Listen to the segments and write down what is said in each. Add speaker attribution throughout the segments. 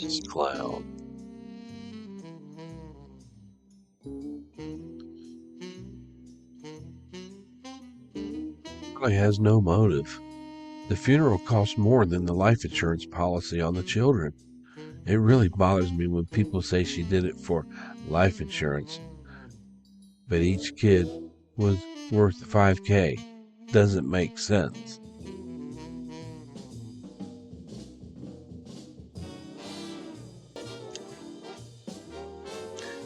Speaker 1: This clown. Darlie has no motive. The funeral costs more than the life insurance policy on the children. It really bothers me when people say she did it for life insurance, but each kid was worth $5,000. Doesn't make sense.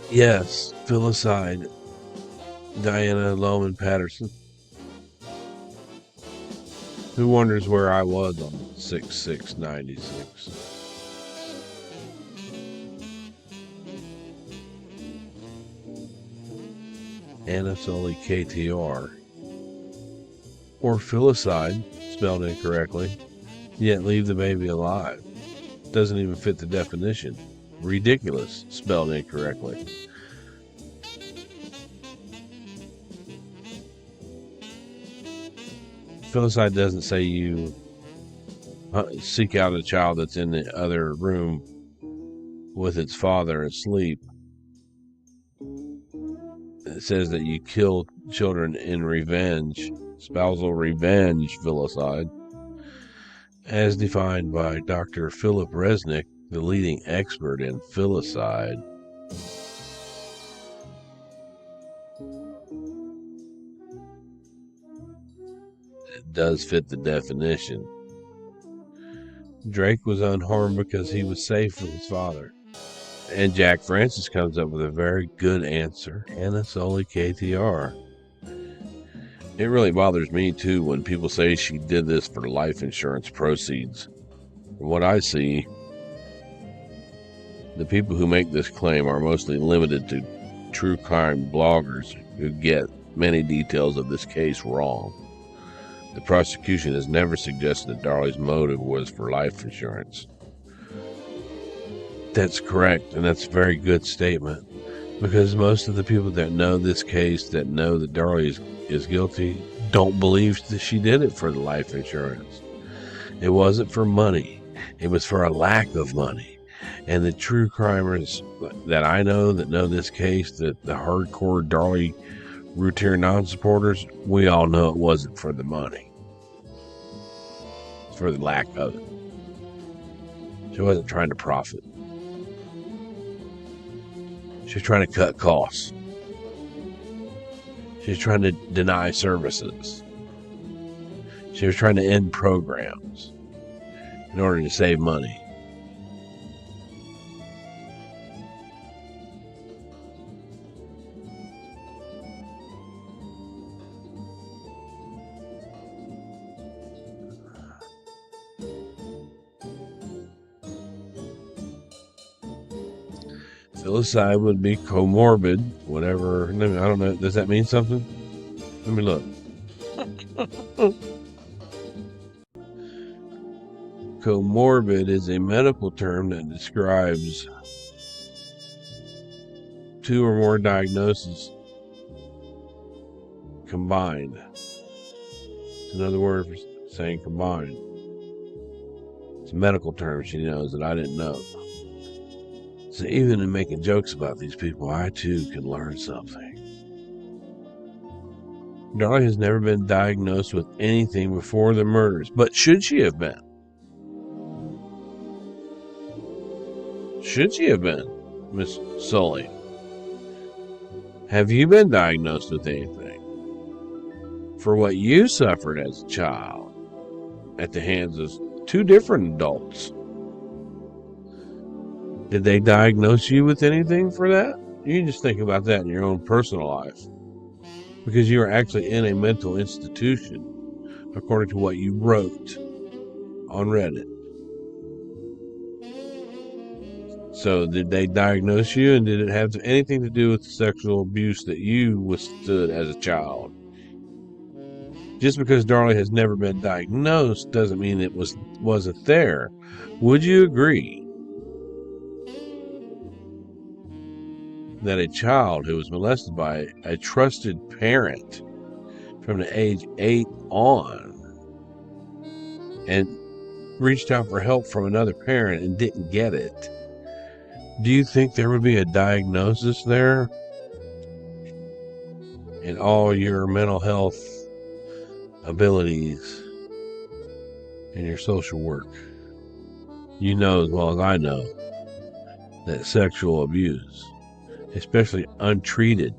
Speaker 1: Yes, filicide. Diana Loman Patterson. Who wonders where I was on 6/6/96? Anatoly KTR. Or filicide, spelled incorrectly, yet leave the baby alive. Doesn't even fit the definition. Ridiculous, spelled incorrectly. Filicide doesn't say you seek out a child that's in the other room with its father asleep. It says that you kill children in revenge, spousal revenge, filicide, as defined by Dr. Philip Resnick, the leading expert in filicide. It does fit the definition. Drake was unharmed because he was safe with his father. And Jack Francis comes up with a very good answer. Anatoly KTR. It really bothers me too when people say she did this for life insurance proceeds. From what I see, the people who make this claim are mostly limited to true crime bloggers who get many details of this case wrong. The prosecution has never suggested that Darlie's motive was for life insurance. That's correct, and that's a very good statement, because most of the people that know this case, that know that Darlie is guilty, don't believe that she did it for the life insurance. It wasn't for money. It was for a lack of money. And the true crimers that I know that know this case, the hardcore Darlie Routier non-supporters, we all know it wasn't for the money. It's for the lack of it. She wasn't trying to profit. She was trying to cut costs. She was trying to deny services. She was trying to end programs in order to save money. Filicide would be comorbid, whatever. I don't know. Does that mean something? Let me look. Comorbid is a medical term that describes two or more diagnoses combined. It's another word for saying combined. It's a medical term she knows that I didn't know. So even in making jokes about these people, I too can learn something. Darlie has never been diagnosed with anything before the murders, but should she have been? Should she have been, Miss Sully? Have you been diagnosed with anything for what you suffered as a child at the hands of two different adults? Did they diagnose you with anything for that? You can just think about that in your own personal life, because you are actually in a mental institution, according to what you wrote on Reddit. So did they diagnose you, and did it have anything to do with the sexual abuse that you withstood as a child? Just because Darlie has never been diagnosed doesn't mean it wasn't there. Would you agree that a child who was molested by a trusted parent from the age 8 on and reached out for help from another parent and didn't get it, Do you think there would be a diagnosis there in all your mental health abilities and your social work? You know as well as I know that sexual abuse, especially untreated,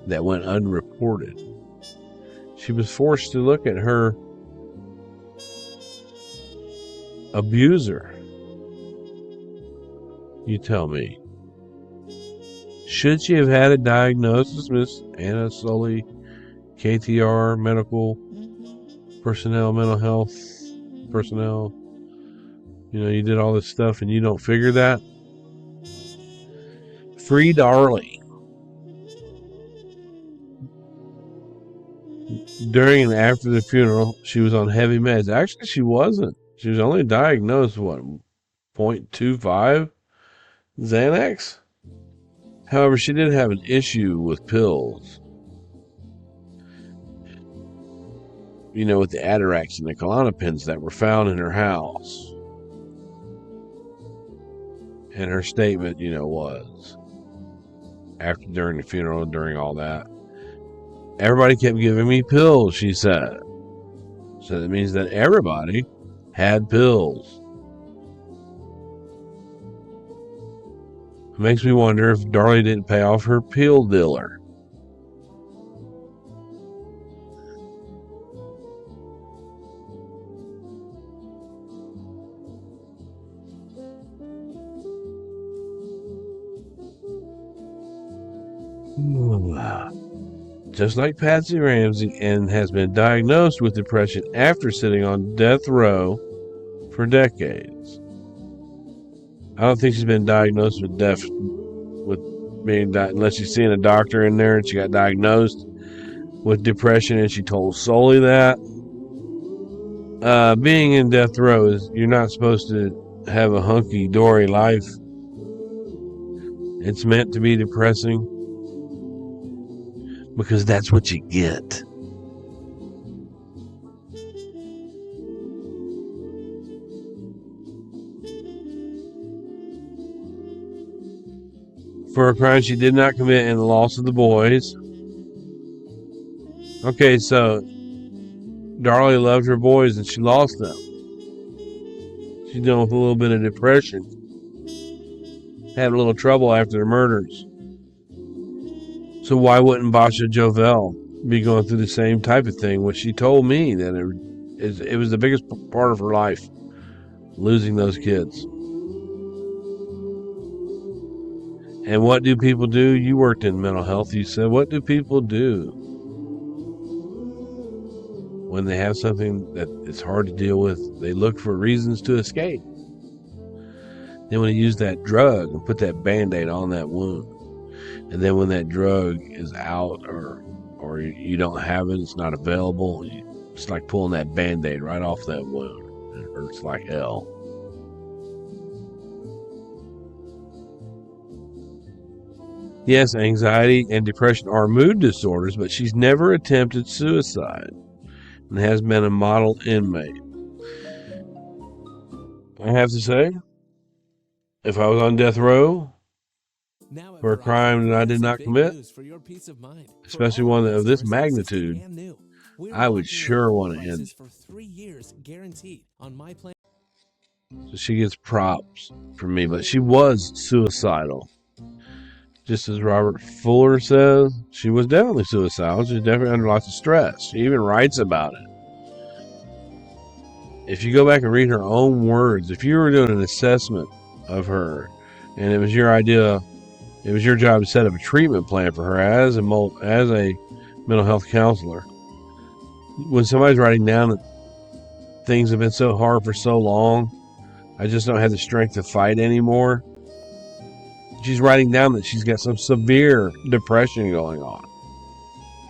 Speaker 1: that went unreported. She was forced to look at her abuser. You tell me. Should she have had a diagnosis, Miss Anna Sully, KTR, medical personnel, mental health personnel? You know, you did all this stuff and you don't figure that? Free Darlie. During and after the funeral, she was on heavy meds. Actually, she wasn't. She was only diagnosed, what, 0.25 Xanax? However, she did have an issue with pills. You know, with the Atarax and the Klonopins that were found in her house. And her statement, you know, was, during the funeral, during all that, everybody kept giving me pills, she said. So that means that everybody had pills. It makes me wonder if Darlie didn't pay off her pill dealer. Just like Patsy Ramsey, and has been diagnosed with depression after sitting on death row for decades. I don't think she's been diagnosed with unless she's seen a doctor in there and she got diagnosed with depression and she told Sully that. Being in death row is, you're not supposed to have a hunky-dory life. It's meant to be depressing because that's what you get. For a crime she did not commit and the loss of the boys. Okay, so Darlie loved her boys and she lost them. She's dealing with a little bit of depression. Had a little trouble after the murders. So why wouldn't Basha Jovel be going through the same type of thing? Which she told me that it was the biggest part of her life, losing those kids. And what do people do? You worked in mental health. You said, what do people do when they have something that it's hard to deal with? They look for reasons to escape. They want to use that drug and put that Band-Aid on that wound. And then when that drug is out or you don't have it, it's not available, it's like pulling that Band-Aid right off that wound. It hurts like hell. Yes, anxiety and depression are mood disorders, but she's never attempted suicide and has been a model inmate. I have to say, if I was on death row for a crime that I did not commit, especially one of this magnitude, I would sure want to end it. So she gets props from me, but she was suicidal. Just as Robert Fuller says, she was definitely suicidal. She was definitely under lots of stress. She even writes about it. If you go back and read her own words, if you were doing an assessment of her, and it was your idea, it was your job to set up a treatment plan for her as a mental health counselor. When somebody's writing down that things have been so hard for so long, I just don't have the strength to fight anymore. She's writing down that she's got some severe depression going on.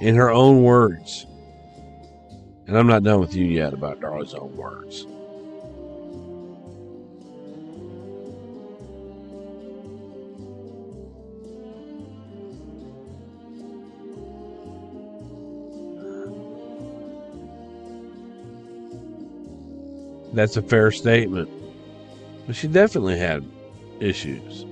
Speaker 1: In her own words. And I'm not done with you yet about Darlie's own words. That's a fair statement. But she definitely had issues.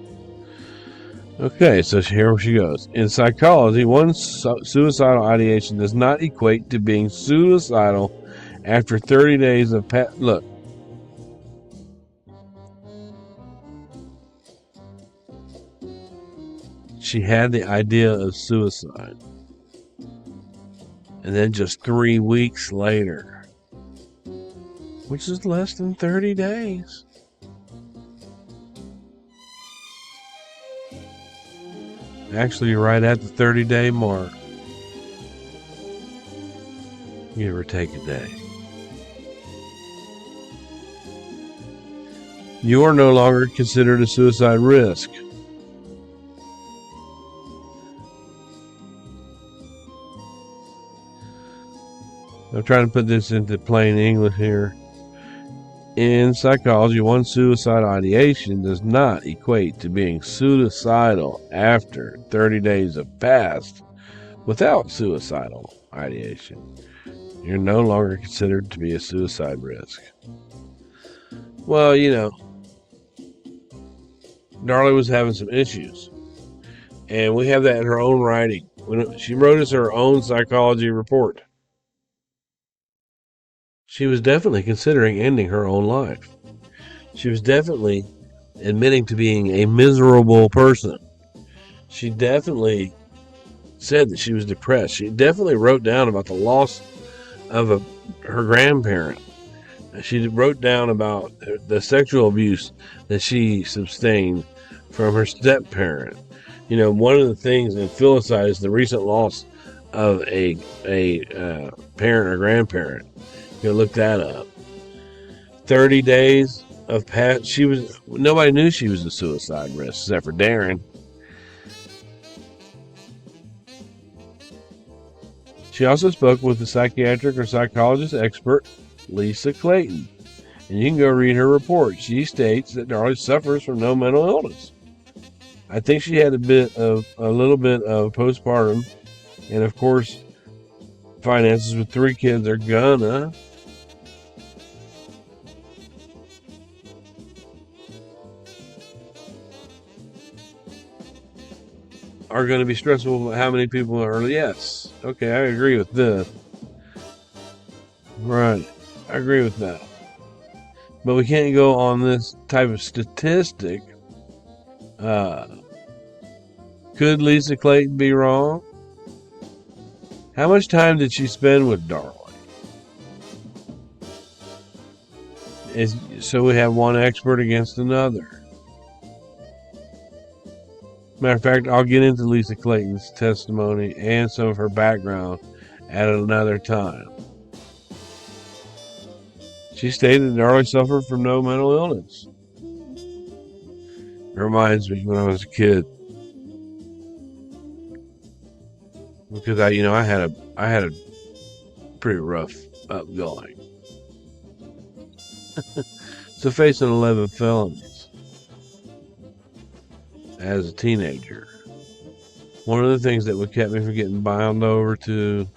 Speaker 1: Okay, so here she goes. In psychology, one suicidal ideation does not equate to being suicidal after 30 days of look. She had the idea of suicide. And then just 3 weeks later, which is less than 30 days, actually right at the 30-day mark, give or take a day, you are no longer considered a suicide risk. I'm trying to put this into plain English here. In psychology, one suicidal ideation does not equate to being suicidal after 30 days have passed without suicidal ideation. You're no longer considered to be a suicide risk. Well, Darlie was having some issues. And we have that in her own writing. When she wrote us her own psychology report. She was definitely considering ending her own life. She was definitely admitting to being a miserable person. She definitely said that she was depressed. She definitely wrote down about the loss of her grandparent. She wrote down about the sexual abuse that she sustained from her step-parent. One of the things in filicide is the recent loss of a parent or grandparent. You look that up. 30 days of past. Nobody knew she was a suicide risk except for Darin. She also spoke with the psychiatric or psychologist expert Lisa Clayton, and you can go read her report. She states that Darlie suffers from no mental illness. I think she had a little bit of postpartum, and of course, finances with 3 kids are gonna be stressful. How many people are? Yes. Okay, I agree with this. Right. I agree with that. But we can't go on this type of statistic. Could Lisa Clayton be wrong? How much time did she spend with Darlie? So we have one expert against another. Matter of fact, I'll get into Lisa Clayton's testimony and some of her background at another time. She stated that Darlie suffered from no mental illness. It reminds me when I was a kid, because I had a pretty rough upgoing. So facing 11 felonies as a teenager. One of the things that would keep me from getting bound over to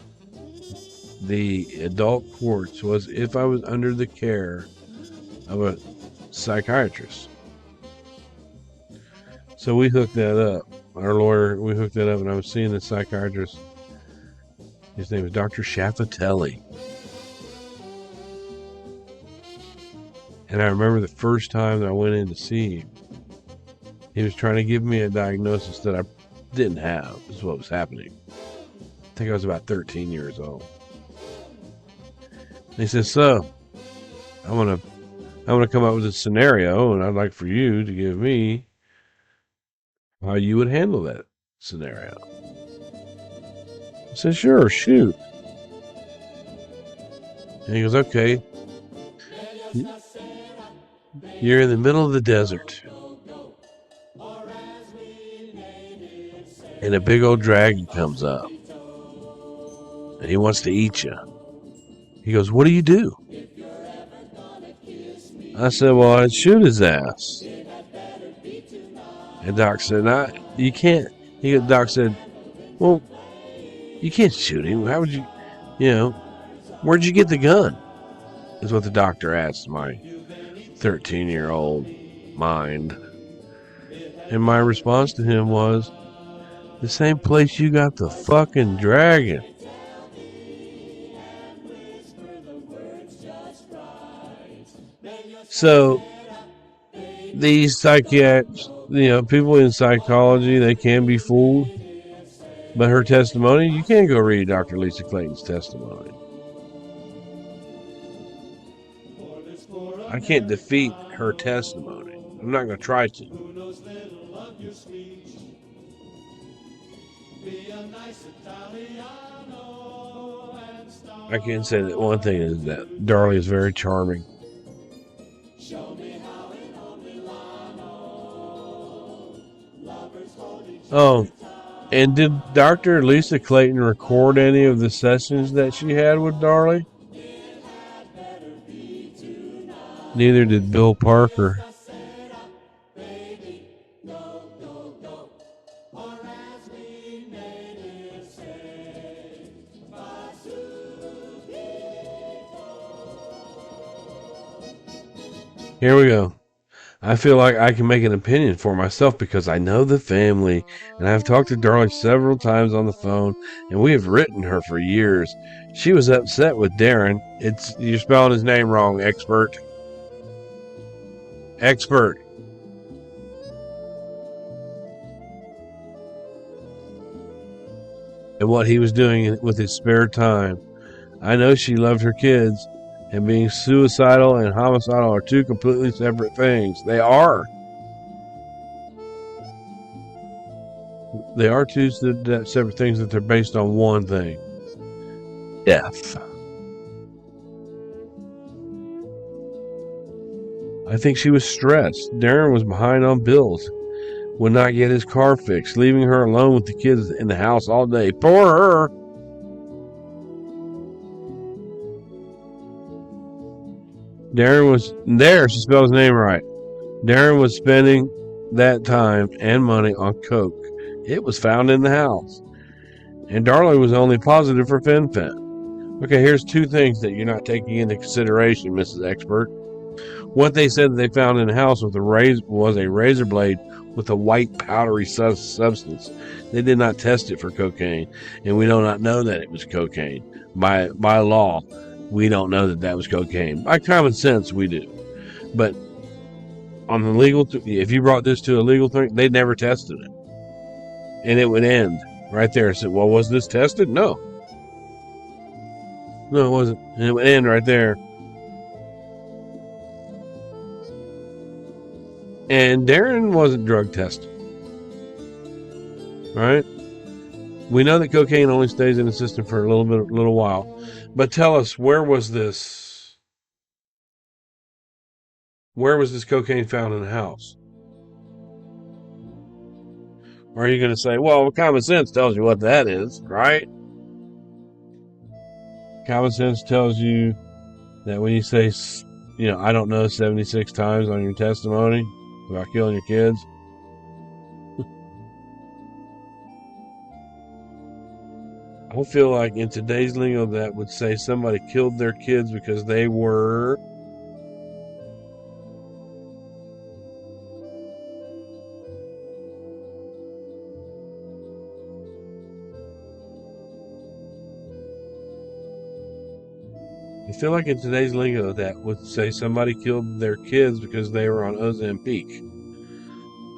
Speaker 1: the adult courts was if I was under the care of a psychiatrist. So we hooked that up. Our lawyer, we hooked that up, and I was seeing the psychiatrist. His name was Dr. Shaffatelli. And I remember the first time that I went in to see him, he was trying to give me a diagnosis that I didn't have. This is what was happening. I think I was about 13 years old. And he says, so, I'm gonna come up with a scenario, and I'd like for you to give me how you would handle that scenario. I said, sure, shoot. And he goes, okay. You're in the middle of the desert. And a big old dragon comes up. And he wants to eat you. He goes, what do you do? I said, well, I'd shoot his ass. And Doc said, you can't. Doc said, well, you can't shoot him. How would you, where'd you get the gun? Is what the doctor asked my 13-year-old mind. And my response to him was, the same place you got the fucking dragon. So these psychiatrists, people in psychology, they can be fooled. But her testimony, you can go read Dr. Lisa Clayton's testimony. I can't defeat her testimony. I'm not going to try to. I can say that one thing is that Darlie is very charming. Oh, and did Dr. Lisa Clayton record any of the sessions that she had with Darlie? Neither did Bill Parker. Here we go. I feel like I can make an opinion for myself because I know the family, and I've talked to Darlie several times on the phone, and we have written her for years. She was upset with Darin. You're spelling his name wrong, expert. Expert. And what he was doing with his spare time. I know she loved her kids, and being suicidal and homicidal are two completely separate things. They are. They are two separate things that they're based on one thing. Death. I think she was stressed. Darin was behind on bills. Would not get his car fixed, leaving her alone with the kids in the house all day. Poor her. Darin was there. She spelled his name right. Darin was spending that time and money on coke. It was found in the house. And Darlie was only positive for fen-phen. Okay, here's two things that you're not taking into consideration, Mrs. Expert. What they said that they found in the house was a razor blade with a white powdery substance. They did not test it for cocaine, and we do not know that it was cocaine. By law, we don't know that was cocaine. By common sense, we do. But on the legal, if you brought this to a legal thing, they never tested it. And it would end right there. I said, well, was this tested? No. No, it wasn't. And it would end right there. And Darin wasn't drug tested. Right? We know that cocaine only stays in the system for a little while. But tell us, where was this cocaine found in the house? Or are you going to say, well, common sense tells you what that is, right? Common sense tells you that when you say, I don't know 76 times on your testimony about killing your kids. I feel like in today's lingo that would say somebody killed their kids because they were I feel like in today's lingo that would say somebody killed their kids because they were on Ozempic.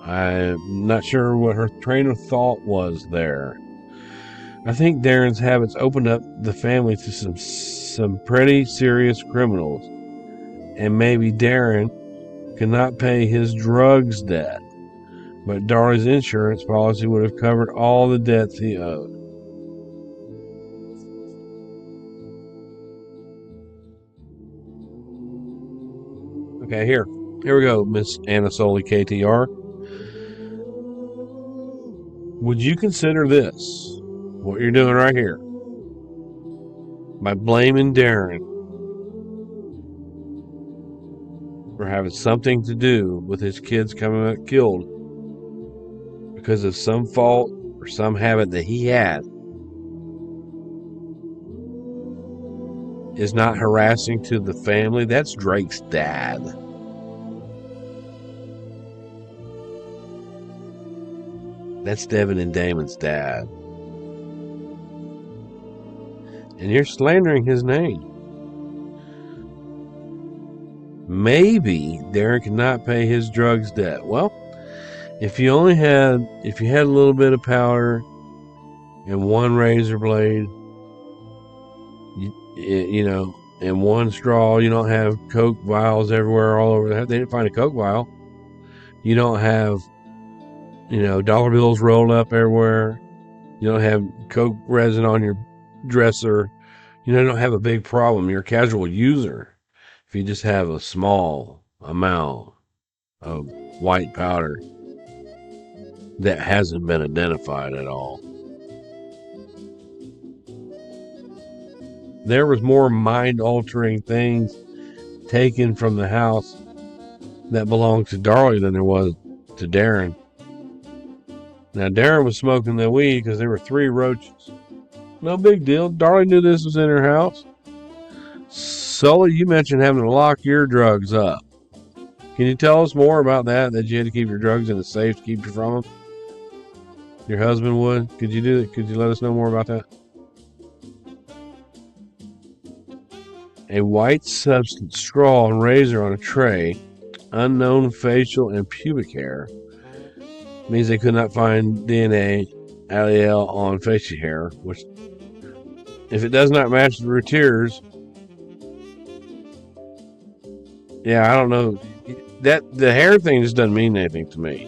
Speaker 1: I'm not sure what her train of thought was there. I think Darin's habits opened up the family to some pretty serious criminals. And maybe Darin could not pay his drugs debt. But Darlie's insurance policy would have covered all the debts he owed. Okay, here we go, Miss Anna Soli KTR. Would you consider this, what you're doing right here, by blaming Darin for having something to do with his kids coming out killed because of some fault or some habit that he had, is not harassing to the family? That's Drake's dad. That's Devin and Damon's dad. And you're slandering his name. Maybe Darin could not pay his drugs debt. Well, if you had a little bit of powder and one razor blade, and one straw, you don't have Coke vials everywhere all over. They didn't find a Coke vial. You don't have, dollar bills rolled up everywhere. You don't have Coke resin on your dresser. You don't have a big problem. You're a casual user. If you just have a small amount of white powder that hasn't been identified at all. There was more mind-altering things taken from the house that belonged to Darlie than there was to Darin. Now, Darin was smoking the weed because there were 3 roaches. No big deal. Darlie knew this was in her house. Sully, you mentioned having to lock your drugs up. Can you tell us more about that you had to keep your drugs in a safe to keep you from them? Your husband would? Could you do it? Could you let us know more about that? A white substance, straw, and razor on a tray, unknown facial and pubic hair, means they could not find DNA allele on facial hair, which, if it does not match the Routiers, I don't know. That the hair thing just doesn't mean anything to me.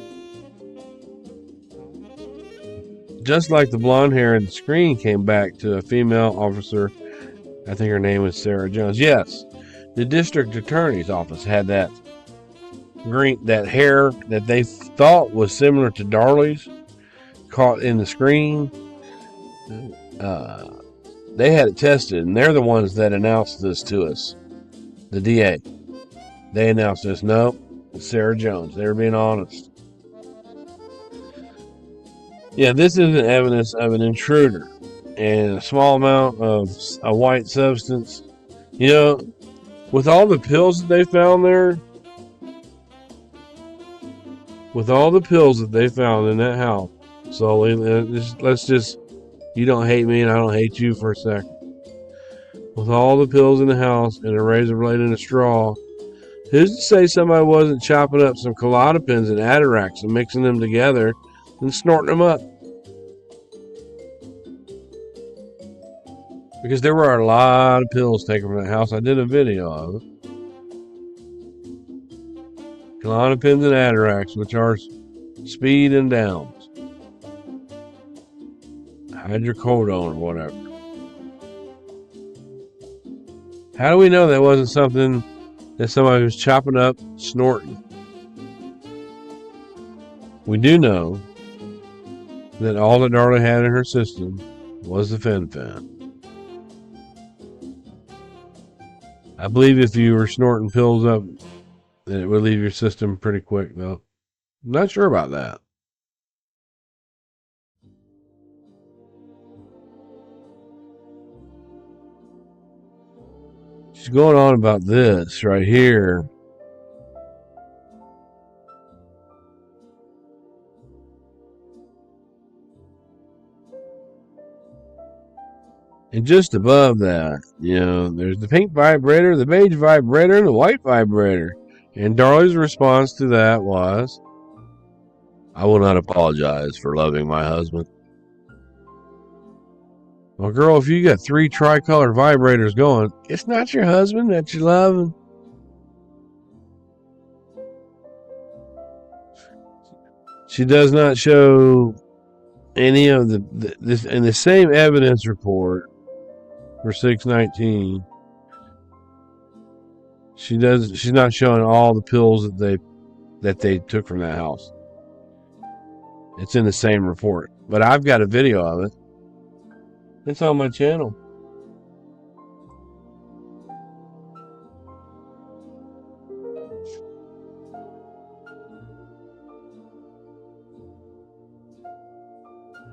Speaker 1: Just like the blonde hair in the screen came back to a female officer, I think her name was Sarah Jones. Yes, the district attorney's office had that hair that they thought was similar to Darlie's caught in the screen. They had it tested, and they're the ones that announced this to us. The DA. They announced this. Nope, it's Sarah Jones. They were being honest. Yeah, this isn't evidence of an intruder. And a small amount of a white substance. With all the pills that they found there, with all the pills that they found in that house, so let's just, you don't hate me and I don't hate you for a second. With all the pills in the house and a razor blade and a straw, who's to say somebody wasn't chopping up some Klonopins and Atarax and mixing them together and snorting them up? Because there were a lot of pills taken from that house. I did a video of it. Klonopins and Atarax, which are speed and downs. Hydrocodone or whatever. How do we know that wasn't something that somebody was chopping up, snorting? We do know that all that Darlie had in her system was the fen-phen. I believe if you were snorting pills up, then it would leave your system pretty quick, though. I'm not sure about that. She's going on about this right here. And just above that, there's the pink vibrator, the beige vibrator, and the white vibrator. And Darlie's response to that was, I will not apologize for loving my husband. Well, girl, if you got 3 tricolor vibrators going, it's not your husband that you love. She does not show any of this in the same evidence report for 619. She's not showing all the pills that they took from that house. It's in the same report, but I've got a video of it. It's on my channel.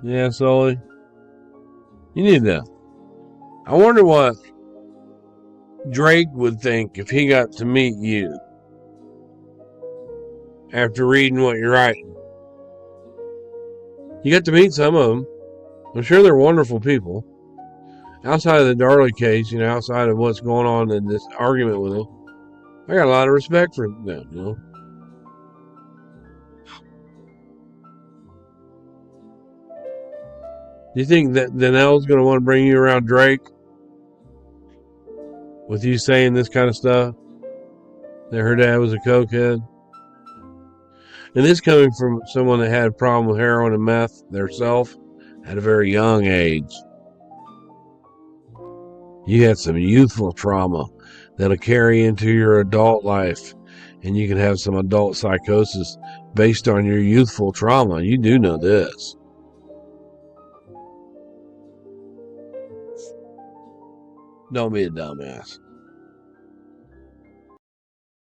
Speaker 1: Yeah, Sully. You need to. I wonder what Drake would think if he got to meet you after reading what you're writing. You got to meet some of them. I'm sure they're wonderful people. Outside of the Darlie case, outside of what's going on in this argument with them, I got a lot of respect for them, Do you think that Danelle's going to want to bring you around Drake with you saying this kind of stuff? That her dad was a cokehead? And this coming from someone that had a problem with heroin and meth themselves at a very young age. You had some youthful trauma that'll carry into your adult life, and you can have some adult psychosis based on your youthful trauma. You do know this. Don't be a dumbass.